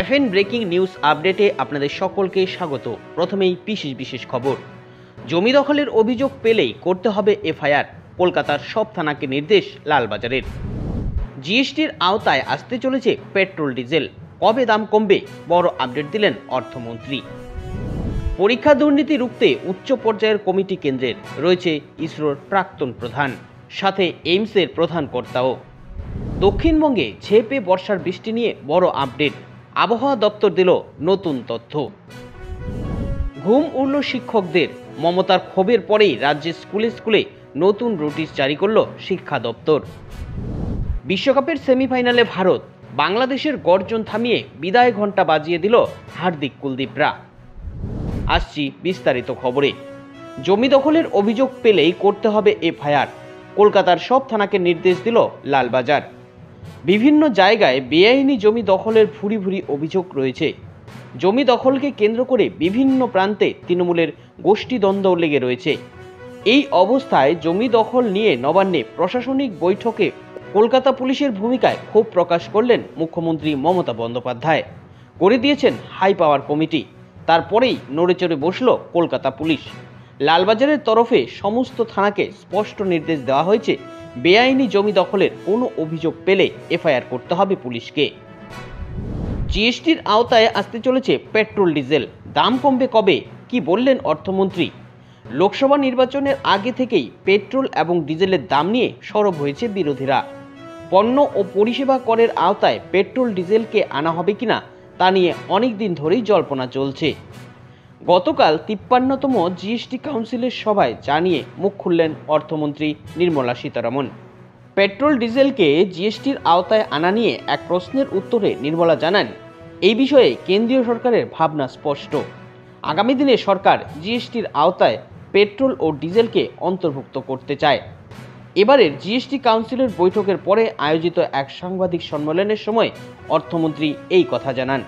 FN breaking news আপডেটে আপনাদের সকলকে স্বাগত। প্রথমেই বিশেষ খবর। জমি দখলের অভিযোগ পেলেই করতে হবে এফআইআর, কলকাতার সব থানাকে নির্দেশ লালবাজারের। জিএসটির আওতায় আসতে চলেছে পেট্রোল ডিজেল, কবে দাম কমবে বড় আপডেট দিলেন অর্থমন্ত্রী। পরীক্ষা দুর্নীতি রুখতে উচ্চ পর্যায়ের কমিটি কেন্দ্রের, রয়েছে ইসরোর প্রাক্তন প্রধান, সাথে এইমসের প্রধান কর্তাও। দক্ষিণবঙ্গে ঝেঁপে বর্ষার বৃষ্টি নিয়ে বড় আপডেট, আবহাওয়া দপ্তর দিল নতুন তথ্য। ঘুম উড়ল শিক্ষকদের, মমতার ক্ষোভের পরেই রাজ্যের স্কুলে নতুন নোটিশ জারি করল শিক্ষা দপ্তর। বিশ্বকাপের সেমিফাইনালে ভারত, বাংলাদেশের গর্জন থামিয়ে বিদায় ঘণ্টা বাজিয়ে দিল হার্দিক কুলদীপরা। আসছি বিস্তারিত খবরে। জমি দখলের অভিযোগ পেলেই করতে হবে এফআইআর, কলকাতার সব থানাকে নির্দেশ দিল লালবাজার। বিভিন্ন জায়গায় বেআইনি জমি দখলের ভুরি অভিযোগ রয়েছে। জমি দখলকে কেন্দ্র করে বিভিন্ন প্রান্তে তৃণমূলের গোষ্ঠীদ্বন্দ্ব লেগে রয়েছে। এই অবস্থায় জমি দখল নিয়ে নবান্নে প্রশাসনিক বৈঠকে কলকাতা পুলিশের ভূমিকায় ক্ষোভ প্রকাশ করলেন মুখ্যমন্ত্রী মমতা বন্দ্যোপাধ্যায়। করে দিয়েছেন হাই পাওয়ার কমিটি, তারপরেই নড়েচড়ে বসল কলকাতা পুলিশ। লালবাজারের তরফে সমস্ত থানাকে স্পষ্ট নির্দেশ দেওয়া হয়েছে, বেআইনি জমি দখলের কোনো অভিযোগ পেলে এফআইআর করতে হবে পুলিশকে। জিএসটির আওতায় আসতে চলেছে পেট্রোল ডিজেল, দাম কমবে কবে, কি বললেন অর্থমন্ত্রী? লোকসভা নির্বাচনের আগে থেকেই পেট্রোল এবং ডিজেলের দাম নিয়ে সরব হয়েছে বিরোধীরা। পণ্য ও পরিষেবা করের আওতায় পেট্রোল ডিজেলকে আনা হবে কিনা তা নিয়ে অনেক দিন ধরেই জল্পনা চলছে। গতকাল 53তম জিএসটি কাউন্সিলের সভায় জানিয়ে মুখ খুললেন অর্থমন্ত্রী নির্মলা সীতারামন। পেট্রোল ডিজেলকে জিএসটির আওতায় আনা নিয়ে এক প্রশ্নের উত্তরে নির্মলা জানান, এই বিষয়ে কেন্দ্রীয় সরকারের ভাবনা স্পষ্ট। আগামী দিনে সরকার জিএসটির আওতায় পেট্রোল ও ডিজেলকে অন্তর্ভুক্ত করতে চায়। এবারের জিএসটি কাউন্সিলের বৈঠকের পরে আয়োজিত এক সাংবাদিক সম্মেলনের সময় অর্থমন্ত্রী এই কথা জানান।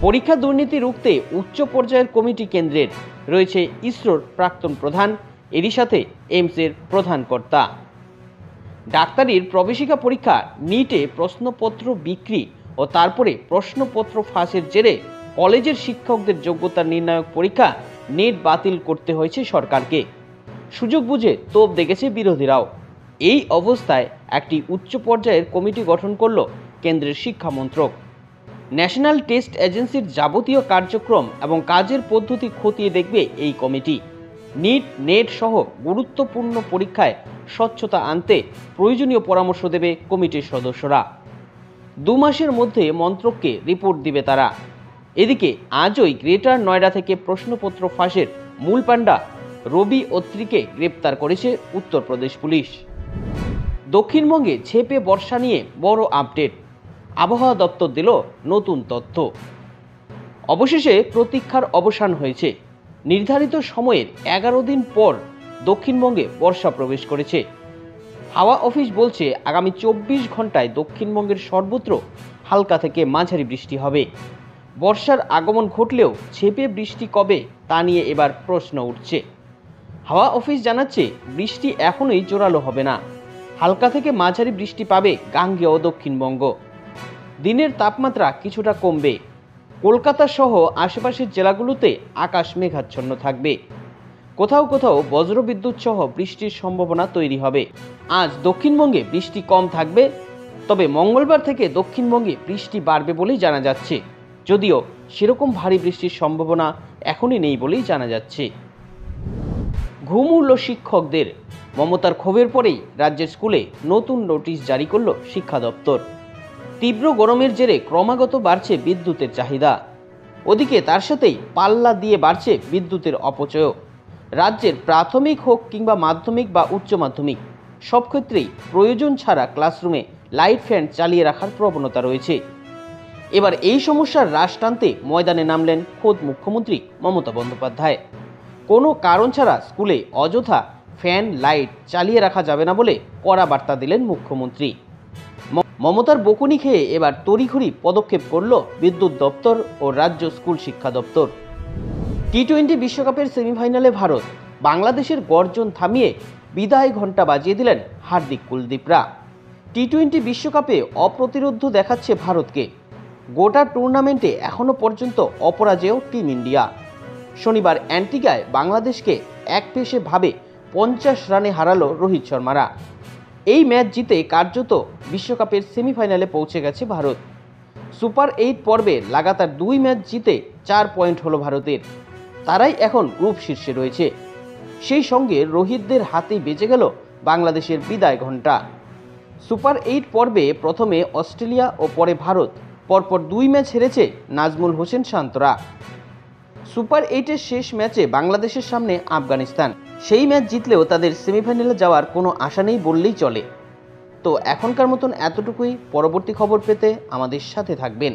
পরীক্ষা দুর্নীতি রুখতে উচ্চ পর্যায়ের কমিটি কেন্দ্রের, রয়েছে ইসরোর প্রাক্তন প্রধান, এরই সাথে এইমসের প্রধান কর্তা। ডাক্তারির প্রবেশিকা পরীক্ষা নিটে প্রশ্নপত্র বিক্রি ও তারপরে প্রশ্নপত্র ফাঁসের জেরে কলেজের শিক্ষকদের যোগ্যতা নির্ণায়ক পরীক্ষা নেট বাতিল করতে হয়েছে সরকারকে। সুযোগ বুঝে তোপ দেখেছে বিরোধীরাও। এই অবস্থায় একটি উচ্চ পর্যায়ের কমিটি গঠন করল কেন্দ্রের শিক্ষা মন্ত্রক। ন্যাশনাল টেস্ট এজেন্সির যাবতীয় কার্যক্রম এবং কাজের পদ্ধতি খতিয়ে দেখবে এই কমিটি। নিট নেট সহ গুরুত্বপূর্ণ পরীক্ষায় স্বচ্ছতা আনতে প্রয়োজনীয় পরামর্শ দেবে কমিটির সদস্যরা। 2 মাসের মধ্যে মন্ত্রককে রিপোর্ট দিবে তারা। এদিকে আজই গ্রেটার নয়ডা থেকে প্রশ্নপত্র ফাঁসের মূল পাণ্ডা রবি অত্রিকে গ্রেপ্তার করেছে উত্তরপ্রদেশ পুলিশ। দক্ষিণবঙ্গে ঝেঁপে বর্ষা নিয়ে বড় আপডেট, আবহাওয়া দপ্তর দিল নতুন তথ্য। অবশেষে প্রতীক্ষার অবসান হয়েছে। নির্ধারিত সময়ের 11 দিন পর দক্ষিণবঙ্গে বর্ষা প্রবেশ করেছে। হাওয়া অফিস বলছে আগামী 24 ঘন্টায় দক্ষিণবঙ্গের সর্বত্র হালকা থেকে মাঝারি বৃষ্টি হবে। বর্ষার আগমন ঘটলেও ঝেঁপে বৃষ্টি কবে তা নিয়ে এবার প্রশ্ন উঠছে। হাওয়া অফিস জানাচ্ছে বৃষ্টি এখনোই জোরালো হবে না, হালকা থেকে মাঝারি বৃষ্টি পাবে গাঙ্গেয় ও দক্ষিণবঙ্গ। দিনের তাপমাত্রা কিছুটা কমবে। কলকাতা সহ আশেপাশের জেলাগুলোতে আকাশ মেঘাচ্ছন্ন থাকবে। কোথাও কোথাও বজ্রবিদ্যুৎ সহ বৃষ্টির সম্ভাবনা তৈরি হবে। আজ দক্ষিণবঙ্গে বৃষ্টি কম থাকবে, তবে মঙ্গলবার থেকে দক্ষিণবঙ্গে বৃষ্টি বাড়বে বলেই জানা যাচ্ছে, যদিও সেরকম ভারী বৃষ্টির সম্ভাবনা এখনই নেই বলেই জানা যাচ্ছে। ঘুম উড়ল শিক্ষকদের, মমতার ক্ষোভের পরেই রাজ্যের স্কুলে নতুন নোটিশ জারি করল শিক্ষা দপ্তর। তীব্র গরমের জেরে ক্রমাগত বাড়ছে বিদ্যুতের চাহিদা, ওদিকে তার সাথেই পাল্লা দিয়ে বাড়ছে বিদ্যুতের অপচয়। রাজ্যের প্রাথমিক হোক কিংবা মাধ্যমিক বা উচ্চ মাধ্যমিক, সব ক্ষেত্রেই প্রয়োজন ছাড়া ক্লাসরুমে লাইট ফ্যান চালিয়ে রাখার প্রবণতা রয়েছে। এবার এই সমস্যার হ্রাস টানতে ময়দানে নামলেন খোদ মুখ্যমন্ত্রী মমতা বন্দ্যোপাধ্যায়। কোনো কারণ ছাড়া স্কুলে অযথা ফ্যান লাইট চালিয়ে রাখা যাবে না বলে কড়া বার্তা দিলেন মুখ্যমন্ত্রী। মমতার বকুনি খেয়ে এবার তড়িঘড়ি পদক্ষেপ করল বিদ্যুৎ দপ্তর ও রাজ্য স্কুল শিক্ষা দপ্তর। টি-20 বিশ্বকাপের সেমিফাইনালে ভারত, বাংলাদেশের গর্জন থামিয়ে বিদায় ঘণ্টা বাজিয়ে দিলেন হার্দিক কুলদীপরা। টি-20 বিশ্বকাপে অপ্রতিরোধ্য দেখাচ্ছে ভারতকে। গোটা টুর্নামেন্টে এখনও পর্যন্ত অপরাজেয় টিম ইন্ডিয়া। শনিবার অ্যান্টিগায় বাংলাদেশকে এক পেশে ভাবে 50 রানে হারালো রোহিত শর্মারা। এই ম্যাচ জিতে কার্যত বিশ্বকাপের সেমিফাইনালে পৌঁছে গেছে ভারত। সুপার 8 পর্বে লাগাতার 2 ম্যাচ জিতে 4 পয়েন্ট হলো ভারতের। তারাই এখন গ্রুপ শীর্ষে রয়েছে। সেই সঙ্গে রোহিতদের হাতেই বেজে গেল বাংলাদেশের বিদায় ঘণ্টা। সুপার 8 পর্বে প্রথমে অস্ট্রেলিয়া ও পরে ভারত, পরপর 2 ম্যাচ হেরেছে নাজমুল হোসেন শান্তরা। সুপার 8-এর শেষ ম্যাচে বাংলাদেশের সামনে আফগানিস্তান। সেই ম্যাচ জিতলেও তাদের সেমিফাইনালে যাওয়ার কোনো আশা নেই বললেই চলে। তো এখনকার মতন এতটুকুই। পরবর্তী খবর পেতে আমাদের সাথে থাকবেন।